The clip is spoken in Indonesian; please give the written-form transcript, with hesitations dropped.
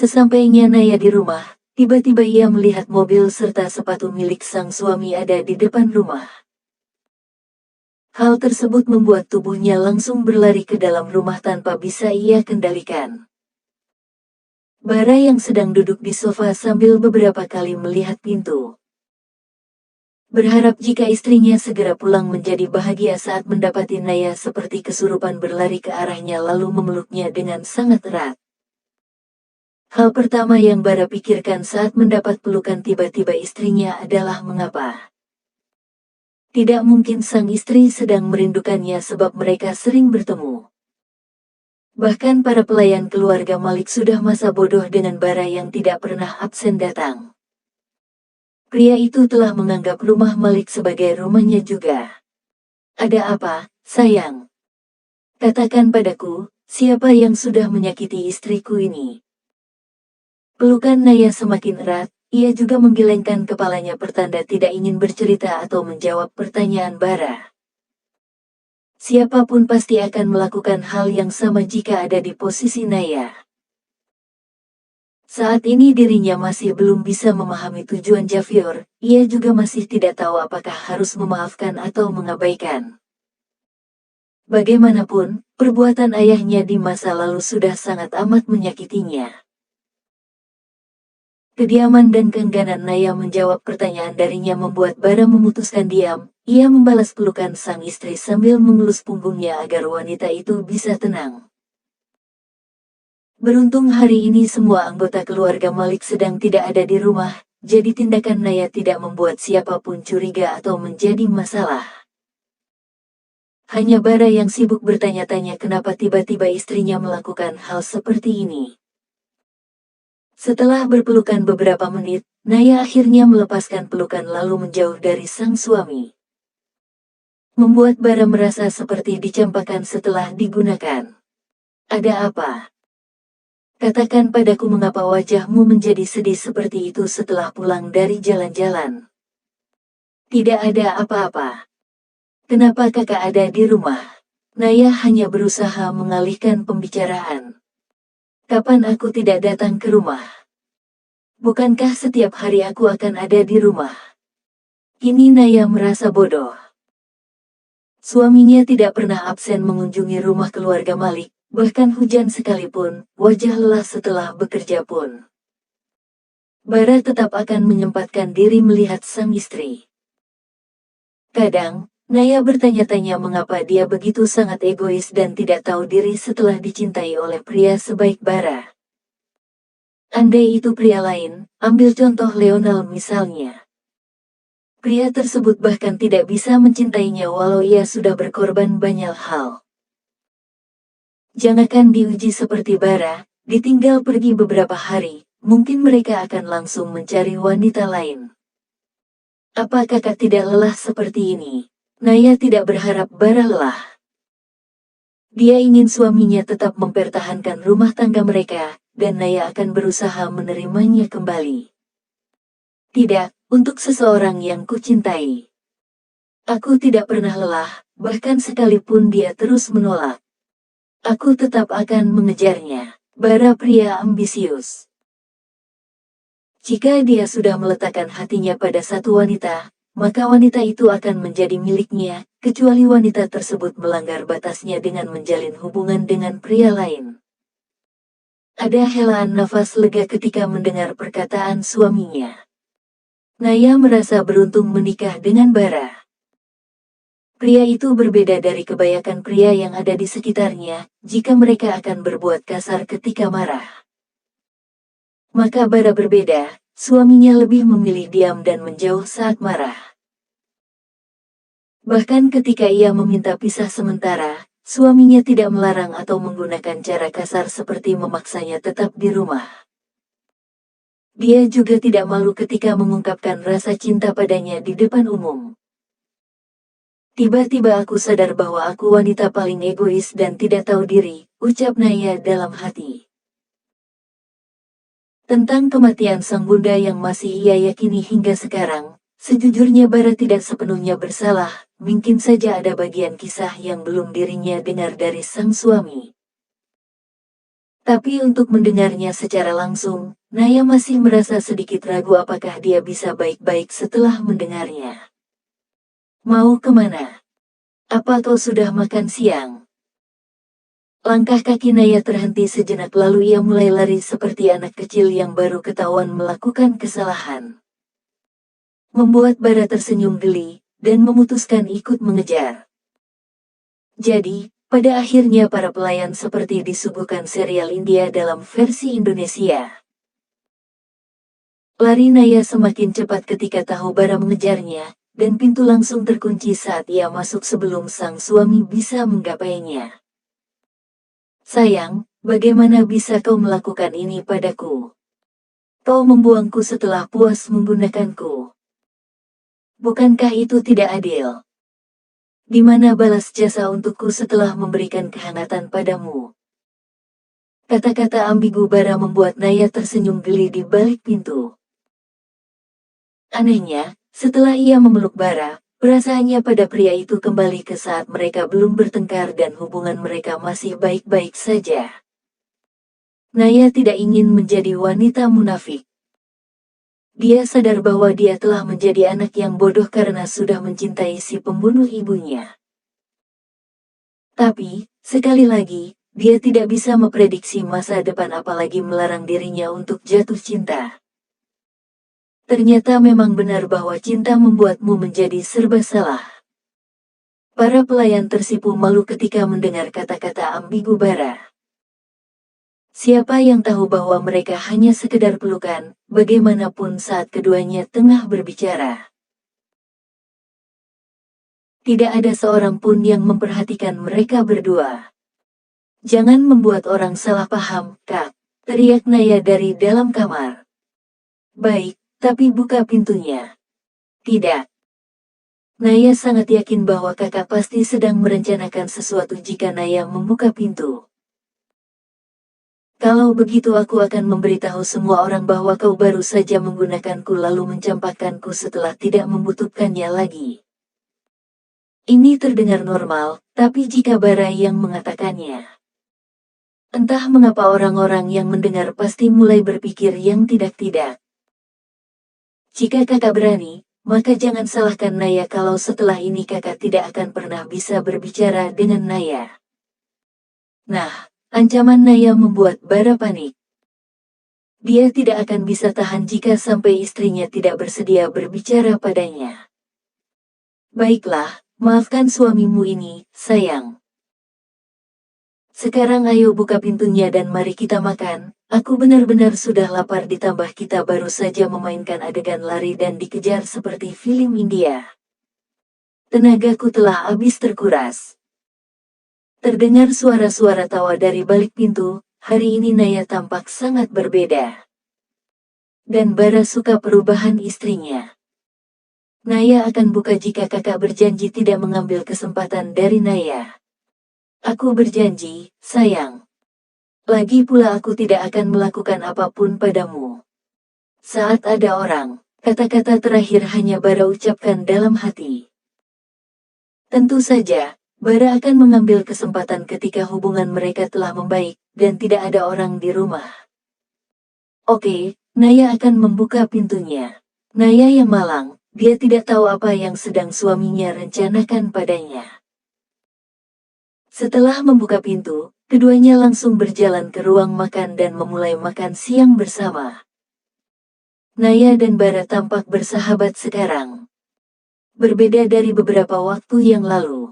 Sesampainya Naya di rumah, tiba-tiba ia melihat mobil serta sepatu milik sang suami ada di depan rumah. Hal tersebut membuat tubuhnya langsung berlari ke dalam rumah tanpa bisa ia kendalikan. Bara yang sedang duduk di sofa sambil beberapa kali melihat pintu. Berharap jika istrinya segera pulang menjadi bahagia saat mendapati Naya seperti kesurupan berlari ke arahnya lalu memeluknya dengan sangat erat. Hal pertama yang Bara pikirkan saat mendapat pelukan tiba-tiba istrinya adalah mengapa. Tidak mungkin sang istri sedang merindukannya sebab mereka sering bertemu. Bahkan para pelayan keluarga Malik sudah masa bodoh dengan Bara yang tidak pernah absen datang. Pria itu telah menganggap rumah Malik sebagai rumahnya juga. Ada apa, sayang? Katakan padaku, siapa yang sudah menyakiti istriku ini? Pelukan Naya semakin erat, ia juga menggelengkan kepalanya pertanda tidak ingin bercerita atau menjawab pertanyaan Bara. Siapapun pasti akan melakukan hal yang sama jika ada di posisi Naya. Saat ini dirinya masih belum bisa memahami tujuan Javier, ia juga masih tidak tahu apakah harus memaafkan atau mengabaikan. Bagaimanapun, perbuatan ayahnya di masa lalu sudah sangat amat menyakitinya. Kediaman dan keengganan Naya menjawab pertanyaan darinya membuat Bara memutuskan diam. Ia membalas pelukan sang istri sambil mengelus punggungnya agar wanita itu bisa tenang. Beruntung hari ini semua anggota keluarga Malik sedang tidak ada di rumah, jadi tindakan Naya tidak membuat siapapun curiga atau menjadi masalah. Hanya Bara yang sibuk bertanya-tanya kenapa tiba-tiba istrinya melakukan hal seperti ini. Setelah berpelukan beberapa menit, Naya akhirnya melepaskan pelukan lalu menjauh dari sang suami. Membuat Bara merasa seperti dicampakkan setelah digunakan. Ada apa? Katakan padaku mengapa wajahmu menjadi sedih seperti itu setelah pulang dari jalan-jalan. Tidak ada apa-apa. Kenapa kakak ada di rumah? Naya hanya berusaha mengalihkan pembicaraan. Kapan aku tidak datang ke rumah? Bukankah setiap hari aku akan ada di rumah? Kini Naya merasa bodoh. Suaminya tidak pernah absen mengunjungi rumah keluarga Malik, bahkan hujan sekalipun, wajah lelah setelah bekerja pun. Bara tetap akan menyempatkan diri melihat sang istri. Kadang, Naya bertanya-tanya mengapa dia begitu sangat egois dan tidak tahu diri setelah dicintai oleh pria sebaik Bara. Andai itu pria lain, ambil contoh Leonel misalnya. Pria tersebut bahkan tidak bisa mencintainya walau ia sudah berkorban banyak hal. Jangankan diuji seperti Bara, ditinggal pergi beberapa hari, mungkin mereka akan langsung mencari wanita lain. Apa kakak tidak lelah seperti ini? Naya tidak berharap Bara lelah. Dia ingin suaminya tetap mempertahankan rumah tangga mereka, dan Naya akan berusaha menerimanya kembali. Tidak, untuk seseorang yang kucintai. Aku tidak pernah lelah, bahkan sekalipun dia terus menolak. Aku tetap akan mengejarnya. Bara pria ambisius. Jika dia sudah meletakkan hatinya pada satu wanita, maka wanita itu akan menjadi miliknya, kecuali wanita tersebut melanggar batasnya dengan menjalin hubungan dengan pria lain. Ada helaan nafas lega ketika mendengar perkataan suaminya. Naya merasa beruntung menikah dengan Bara. Pria itu berbeda dari kebanyakan pria yang ada di sekitarnya, jika mereka akan berbuat kasar ketika marah. Maka Bara berbeda, suaminya lebih memilih diam dan menjauh saat marah. Bahkan ketika ia meminta pisah sementara, suaminya tidak melarang atau menggunakan cara kasar seperti memaksanya tetap di rumah. Dia juga tidak malu ketika mengungkapkan rasa cinta padanya di depan umum. Tiba-tiba aku sadar bahwa aku wanita paling egois dan tidak tahu diri, ucap Naya dalam hati. Tentang kematian sang bunda yang masih ia yakini hingga sekarang, sejujurnya Bara tidak sepenuhnya bersalah, mungkin saja ada bagian kisah yang belum dirinya dengar dari sang suami. Tapi untuk mendengarnya secara langsung, Naya masih merasa sedikit ragu apakah dia bisa baik-baik setelah mendengarnya. Mau kemana? Apa kau sudah makan siang? Langkah kaki Naya terhenti sejenak lalu ia mulai lari seperti anak kecil yang baru ketahuan melakukan kesalahan. Membuat Bara tersenyum geli, dan memutuskan ikut mengejar. Jadi, pada akhirnya para pelayan seperti disuguhkan serial India dalam versi Indonesia. Lari Naya semakin cepat ketika tahu Bara mengejarnya, dan pintu langsung terkunci saat ia masuk sebelum sang suami bisa menggapainya. Sayang, bagaimana bisa kau melakukan ini padaku? Kau membuangku setelah puas menggunakanku. Bukankah itu tidak adil? Di mana balas jasa untukku setelah memberikan kehangatan padamu? Kata-kata ambigu Bara membuat Naya tersenyum geli di balik pintu. Anehnya, setelah ia memeluk Bara, perasaannya pada pria itu kembali ke saat mereka belum bertengkar dan hubungan mereka masih baik-baik saja. Naya tidak ingin menjadi wanita munafik. Dia sadar bahwa dia telah menjadi anak yang bodoh karena sudah mencintai si pembunuh ibunya. Tapi, sekali lagi, dia tidak bisa memprediksi masa depan apalagi melarang dirinya untuk jatuh cinta. Ternyata memang benar bahwa cinta membuatmu menjadi serba salah. Para pelayan tersipu malu ketika mendengar kata-kata ambigu Bara. Siapa yang tahu bahwa mereka hanya sekedar pelukan, bagaimanapun saat keduanya tengah berbicara. Tidak ada seorang pun yang memperhatikan mereka berdua. Jangan membuat orang salah paham, Kak, teriak Naya dari dalam kamar. Baik, tapi buka pintunya. Tidak. Naya sangat yakin bahwa kakak pasti sedang merencanakan sesuatu jika Naya membuka pintu. Kalau begitu aku akan memberitahu semua orang bahwa kau baru saja menggunakanku lalu mencampakkanku setelah tidak membutuhkannya lagi. Ini terdengar normal, tapi jika Bara yang mengatakannya. Entah mengapa orang-orang yang mendengar pasti mulai berpikir yang tidak-tidak. Jika kakak berani, maka jangan salahkan Naya kalau setelah ini kakak tidak akan pernah bisa berbicara dengan Naya. Nah, ancaman Naya membuat Bara panik. Dia tidak akan bisa tahan jika sampai istrinya tidak bersedia berbicara padanya. Baiklah, maafkan suamimu ini, sayang. Sekarang ayo buka pintunya dan mari kita makan, aku benar-benar sudah lapar ditambah kita baru saja memainkan adegan lari dan dikejar seperti film India. Tenagaku telah habis terkuras. Terdengar suara-suara tawa dari balik pintu, hari ini Naya tampak sangat berbeda. Dan Bara suka perubahan istrinya. Naya akan buka jika kakak berjanji tidak mengambil kesempatan dari Naya. Aku berjanji, sayang. Lagi pula aku tidak akan melakukan apapun padamu. Saat ada orang, kata-kata terakhir hanya Bara ucapkan dalam hati. Tentu saja, Bara akan mengambil kesempatan ketika hubungan mereka telah membaik, dan tidak ada orang di rumah. Oke, Naya akan membuka pintunya. Naya yang malang, dia tidak tahu apa yang sedang suaminya rencanakan padanya. Setelah membuka pintu, keduanya langsung berjalan ke ruang makan dan memulai makan siang bersama. Naya dan Bara tampak bersahabat sekarang. Berbeda dari beberapa waktu yang lalu.